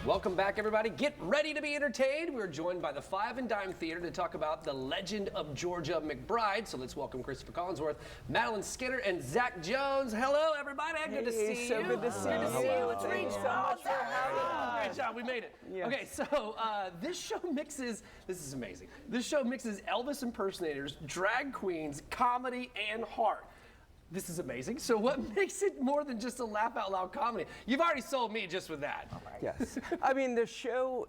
Welcome back, everybody. Get ready to be entertained. We're joined by the Five and Dime Theater to talk about the legend of Georgia McBride. So let's welcome Christopher Collinsworth, Madeline Skinner, and Zach Jones. Hello, everybody. Good to see you. So good to see you. Thanks so much for having us. Great job. We made it. Yes. Okay, so this show mixes, this is amazing. This show mixes Elvis impersonators, drag queens, comedy, and heart. This is amazing. So what makes it more than just a laugh out loud comedy? You've already sold me just with that. Yes. I mean, the show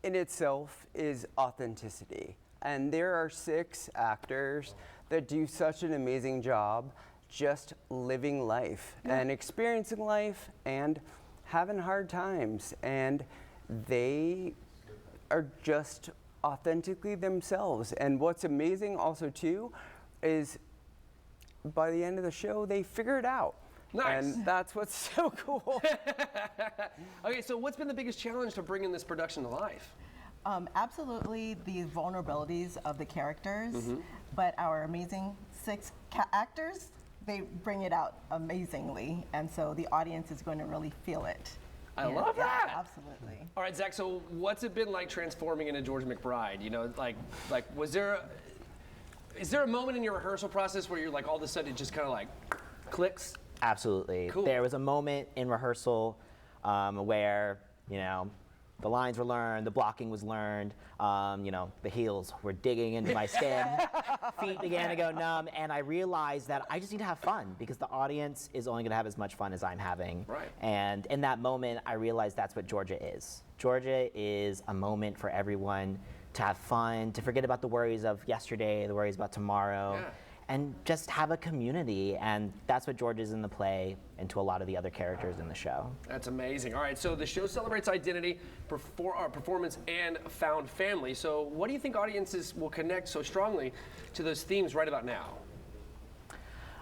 in itself is authenticity. And there are 6 actors that do such an amazing job just living life and experiencing life and having hard times. And they are just authentically themselves. And what's amazing also too is by the end of the show, they figure it out. Nice. And that's what's so cool. Okay, so what's been the biggest challenge to bringing this production to life? Absolutely the vulnerabilities of the characters, but our amazing 6 actors, they bring it out amazingly, and so the audience is going to really feel it. I love that. Yeah, absolutely. All right, Zach, so what's it been like transforming into George McBride? You know, like is there a moment in your rehearsal process where you're like, all of a sudden it just kind of like clicks? Absolutely. Cool. There was a moment in rehearsal where, you know, the lines were learned, the blocking was learned, you know, the heels were digging into my skin, feet began to go numb, and I realized that I just need to have fun because the audience is only going to have as much fun as I'm having. Right. And in that moment, I realized that's what Georgia is. Georgia is a moment for everyone to have fun, to forget about the worries of yesterday, the worries about tomorrow. Yeah. And just have a community, and that's what George is in the play and to a lot of the other characters in the show. That's amazing. All right, so the show celebrates identity, performance, and found family. So what do you think audiences will connect so strongly to those themes right about now?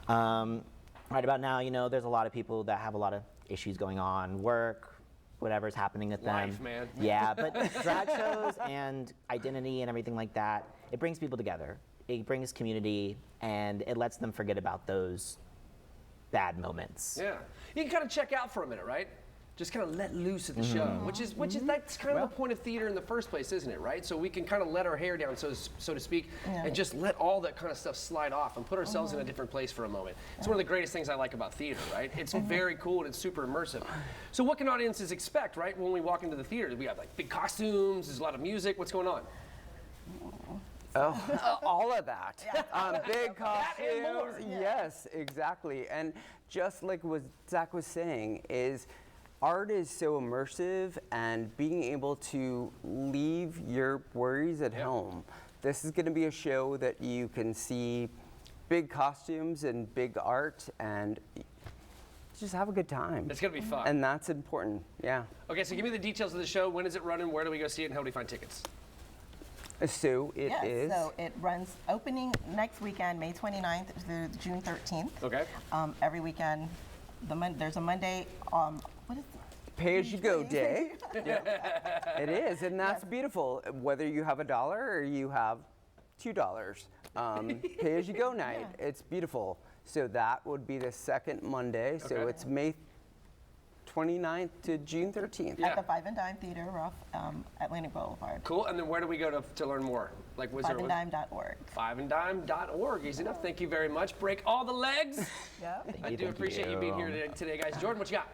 Right about now, you know, there's a lot of people that have a lot of issues going on, work, whatever's happening with them. Life, man. Yeah, but drag shows and identity and everything like that, it brings people together. It brings community, and it lets them forget about those bad moments. Yeah, you can kind of check out for a minute, right? Just kind of let loose at the show, which is that's kind of the point of theater in the first place, isn't it? Right? So we can kind of let our hair down, so to speak, and just let all that kind of stuff slide off and put ourselves in a different place for a moment. It's one of the greatest things I like about theater, right? It's very cool and it's super immersive. So what can audiences expect, right, when we walk into the theater? We have like big costumes, there's a lot of music. What's going on? Oh, all of that. Big That and more. costumes. Yes, exactly. And just like what Zach was saying, is art is so immersive, and being able to leave your worries at home. This is going to be a show that you can see big costumes and big art and just have a good time. It's going to be fun. And that's important, yeah. Okay, so give me the details of the show. When is it running? Where do we go see it? And how do we find tickets? So it is. So it runs opening next weekend, May 29th through June 13th. Okay. Every weekend, there's a Monday, what is it? Pay-as-you-go day. It is, and that's beautiful. Whether you have $1 or you have $2, pay-as-you-go night. It's beautiful. So that would be the second Monday. So it's May 29th to June 13th. At the Five and Dime Theater off Atlantic Boulevard. Cool. And then where do we go to learn more? Like, was fiveanddime.org. Fiveanddime.org. Easy enough. Thank you very much. Break all the legs. Yeah. I do appreciate you being here today, guys. Jordan, what you got?